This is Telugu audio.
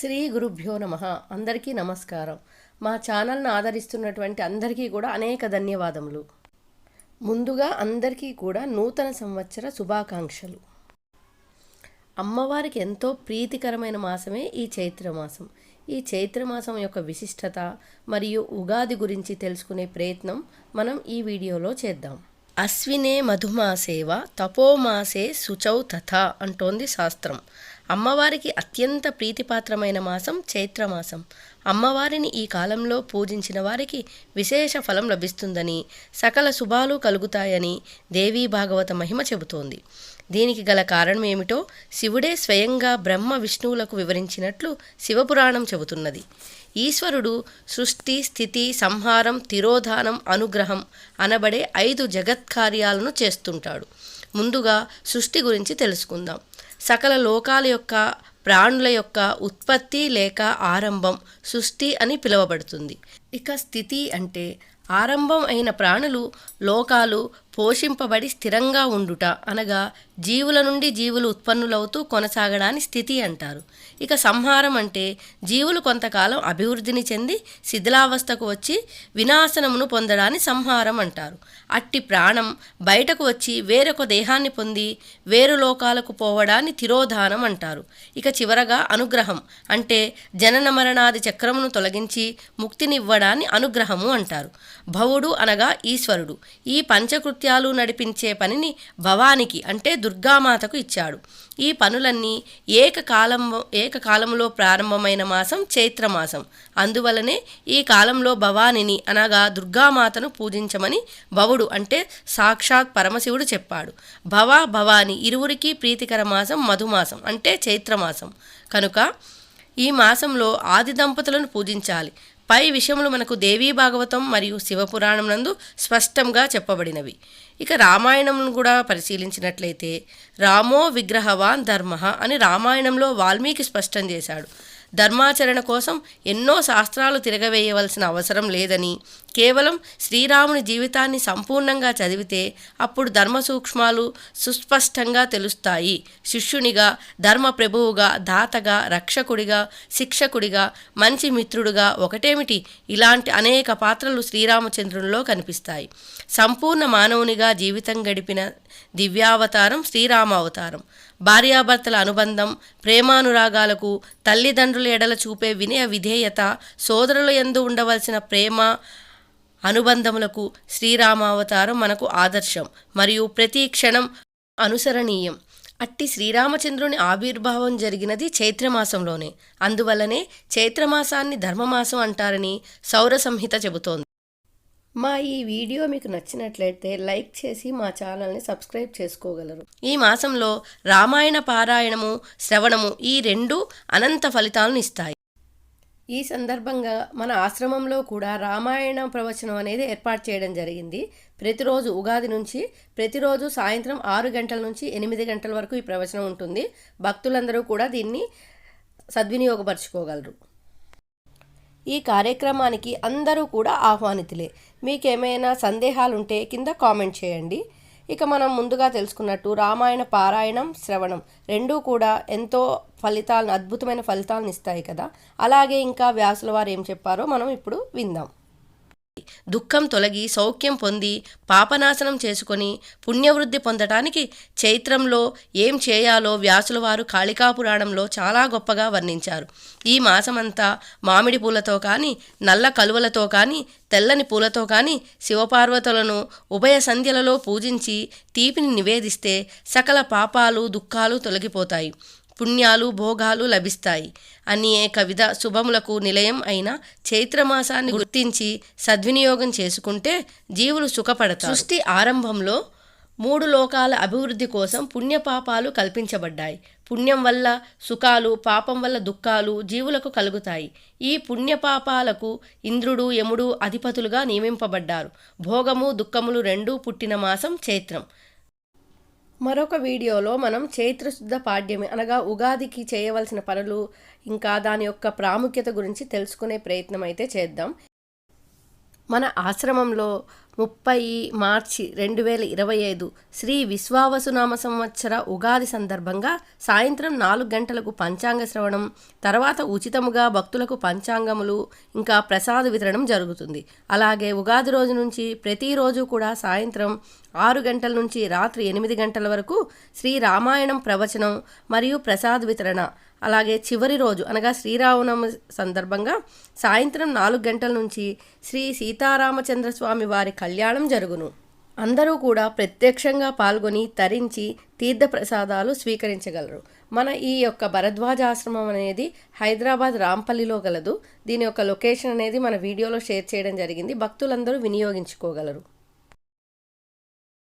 శ్రీ గురుభ్యో నమః. అందరికీ నమస్కారం. మా ఛానల్ను ఆదరిస్తున్నటువంటి అందరికీ కూడా అనేక ధన్యవాదములు. ముందుగా అందరికీ కూడా నూతన సంవత్సర శుభాకాంక్షలు. అమ్మవారికి ఎంతో ప్రీతికరమైన మాసమే ఈ చైత్రమాసం. ఈ చైత్రమాసం యొక్క విశిష్టత మరియు ఉగాది గురించి తెలుసుకునే ప్రయత్నం మనం ఈ వీడియోలో చేద్దాం. అశ్వినే మధుమాసేవ తపోమాసే శుచౌ తథా అంటోంది శాస్త్రం. అమ్మవారికి అత్యంత ప్రీతిపాత్రమైన మాసం చైత్రమాసం. అమ్మవారిని ఈ కాలంలో పూజించిన వారికి విశేష ఫలం లభిస్తుందని, సకల శుభాలు కలుగుతాయని దేవీ భాగవత మహిమ చెబుతోంది. దీనికి గల కారణం ఏమిటో శివుడే స్వయంగా బ్రహ్మ విష్ణువులకు వివరించినట్లు శివపురాణం చెబుతున్నది. ఈశ్వరుడు సృష్టి, స్థితి, సంహారం, తిరోధానం, అనుగ్రహం అనబడే 5 జగత్కార్యాలను చేస్తుంటాడు. ముందుగా సృష్టి గురించి తెలుసుకుందాం. సకల లోకాల యొక్క ప్రాణుల యొక్క ఉత్పత్తి లేక ఆరంభం సృష్టి అని పిలువబడుతుంది. ఇక స్థితి అంటే ఆరంభం అయిన ప్రాణులు, లోకాలు పోషింపబడి స్థిరంగా ఉండుట అనగా జీవుల నుండి జీవులు ఉత్పన్నులవుతూ కొనసాగడాన్ని స్థితి అంటారు. ఇక సంహారం అంటే జీవులు కొంతకాలం అభివృద్ధిని చెంది శిథిలావస్థకు వచ్చి వినాశనమును పొందడాన్ని సంహారం అంటారు. అట్టి ప్రాణం బయటకు వచ్చి వేరొక దేహాన్ని పొంది వేరు లోకాలకు పోవడాన్ని తిరోధానం అంటారు. ఇక చివరగా అనుగ్రహం అంటే జనన మరణాది చక్రమును తొలగించి ముక్తినివ్వడాన్ని అనుగ్రహము అంటారు. భవుడు అనగా ఈశ్వరుడు ఈ పంచకృత్యాలు నడిపించే పనిని భవానికి అంటే దుర్గామాతకు ఇచ్చాడు. ఈ పనులన్నీ ఏకకాలంలో ప్రారంభమైన మాసం చైత్రమాసం. అందువలనే ఈ కాలంలో భవానిని అనగా దుర్గామాతను పూజించమని భవుడు అంటే సాక్షాత్ పరమశివుడు చెప్పాడు. భవాని ఇరువురికి ప్రీతికర మాసం మధుమాసం అంటే చైత్రమాసం. కనుక ఈ మాసంలో ఆది దంపతులను పూజించాలి. పై విషయములు మనకు దేవీ భాగవతం మరియు శివపురాణం నందు స్పష్టంగా చెప్పబడినవి. ఇక రామాయణంను కూడా పరిశీలించినట్లయితే రామో విగ్రహవాన్ ధర్మ అని రామాయణంలో వాల్మీకి స్పష్టం చేశాడు. ధర్మాచరణ కోసం ఎన్నో శాస్త్రాలు తిరగవేయవలసిన అవసరం లేదని, కేవలం శ్రీరాముని జీవితాన్ని సంపూర్ణంగా చదివితే అప్పుడు ధర్మ సూక్ష్మాలు సుస్పష్టంగా తెలుస్తాయి. శిష్యునిగా, ధర్మ ప్రభువుగా, దాతగా, రక్షకుడిగా, శిక్షకుడిగా, మంచి మిత్రుడుగా ఒకటేమిటి ఇలాంటి అనేక పాత్రలు శ్రీరామచంద్రునిలో కనిపిస్తాయి. సంపూర్ణ మానవునిగా జీవితం గడిపిన దివ్యావతారం శ్రీరామావతారం. భార్యాభర్తల అనుబంధం, ప్రేమానురాగాలకు, తల్లిదండ్రుల ఎడల చూపే వినయ విధేయత, సోదరుల యందు ఉండవలసిన ప్రేమ అనుబంధములకు శ్రీరామావతారం మనకు ఆదర్శం మరియు ప్రతి క్షణం అనుసరణీయం. అట్టి శ్రీరామచంద్రుని ఆవిర్భావం జరిగినది చైత్రమాసంలోనే. అందువల్లనే చైత్రమాసాన్ని ధర్మమాసం అంటారని సౌర సంహిత చెబుతోంది. మా ఈ వీడియో మీకు నచ్చినట్లయితే లైక్ చేసి మా ఛానల్ని సబ్స్క్రైబ్ చేసుకోగలరు. ఈ మాసంలో రామాయణ పారాయణము, శ్రవణము ఈ 2 అనంత ఫలితాలను ఇస్తాయి. ఈ సందర్భంగా మన ఆశ్రమంలో కూడా రామాయణ ప్రవచనం అనేది ఏర్పాటు చేయడం జరిగింది. ప్రతిరోజు ఉగాది నుంచి ప్రతిరోజు సాయంత్రం 6 గంటల నుంచి 8 గంటల వరకు ఈ ప్రవచనం ఉంటుంది. భక్తులందరూ కూడా దీన్ని సద్వినియోగపరచుకోగలరు. ఈ కార్యక్రమానికి అందరూ కూడా ఆహ్వానితులే. మీకేమైనా సందేహాలుంటే కింద కామెంట్ చేయండి. ఇక మనం ముందుగా తెలుసుకున్నట్టు రామాయణ పారాయణం, శ్రవణం 2 కూడా ఎంతో అద్భుతమైన ఫలితాలను ఇస్తాయి కదా. అలాగే ఇంకా వ్యాసుల వారు ఏం చెప్పారో మనం ఇప్పుడు విందాం. దుఃఖం తొలగి సౌఖ్యం పొంది పాపనాశనం చేసుకొని పుణ్యవృద్ధి పొందటానికి చైత్రంలో ఏం చేయాలో వ్యాసుల వారు కాళికాపురాణంలో చాలా గొప్పగా వర్ణించారు. ఈ మాసమంతా మామిడి పూలతో కానీ, నల్ల కలువలతో కానీ, తెల్లని పూలతో కానీ శివపార్వతులను ఉభయ సంధ్యలలో పూజించి తీపిని నివేదిస్తే సకల పాపాలు, దుఃఖాలు తొలగిపోతాయి, పుణ్యాలు, భోగాలు లభిస్తాయి. అనేక విధ శుభములకు నిలయం అయిన చైత్రమాసాన్ని గుర్తించి సద్వినియోగం చేసుకుంటే జీవులు సుఖపడతారు. సృష్టి ఆరంభంలో 3 లోకాల అభివృద్ధి కోసం పుణ్యపాపాలు కల్పించబడ్డాయి. పుణ్యం వల్ల సుఖాలు, పాపం వల్ల దుఃఖాలు జీవులకు కలుగుతాయి. ఈ పుణ్యపాపాలకు ఇంద్రుడు, యముడు అధిపతులుగా నియమింపబడ్డారు. భోగము, దుఃఖములు 2 పుట్టిన మాసం చైత్రం. మరొక వీడియోలో మనం చైత్రశుద్ధ పాడ్యమి అనగా ఉగాదికి చేయవలసిన పనులు ఇంకా దాని యొక్క ప్రాముఖ్యత గురించి తెలుసుకునే ప్రయత్నం అయితే చేద్దాం. మన ఆశ్రమంలో 30 మార్చి 2025 శ్రీ విశ్వావసునామ సంవత్సర ఉగాది సందర్భంగా సాయంత్రం 4 గంటలకు పంచాంగ శ్రవణం, తర్వాత ఉచితముగా భక్తులకు పంచాంగములు ఇంకా ప్రసాద వితరణం జరుగుతుంది. అలాగే ఉగాది రోజు నుంచి ప్రతిరోజు కూడా సాయంత్రం 6 గంటల నుంచి రాత్రి 8 గంటల వరకు శ్రీ రామాయణం ప్రవచనం మరియు ప్రసాద వితరణ, అలాగే చివరి రోజు అనగా శ్రీరామనవమి సందర్భంగా సాయంత్రం 4 గంటల నుంచి శ్రీ సీతారామచంద్ర స్వామి వారి కళ్యాణం జరుగును. అందరూ కూడా ప్రత్యక్షంగా పాల్గొని తరించి తీర్థప్రసాదాలు స్వీకరించగలరు. మన ఈ యొక్క భరద్వాజాశ్రమం అనేది హైదరాబాద్ రాంపల్లిలో గలదు. దీని యొక్క లొకేషన్ అనేది మన వీడియోలో షేర్ చేయడం జరిగింది. భక్తులందరూ వినియోగించుకోగలరు.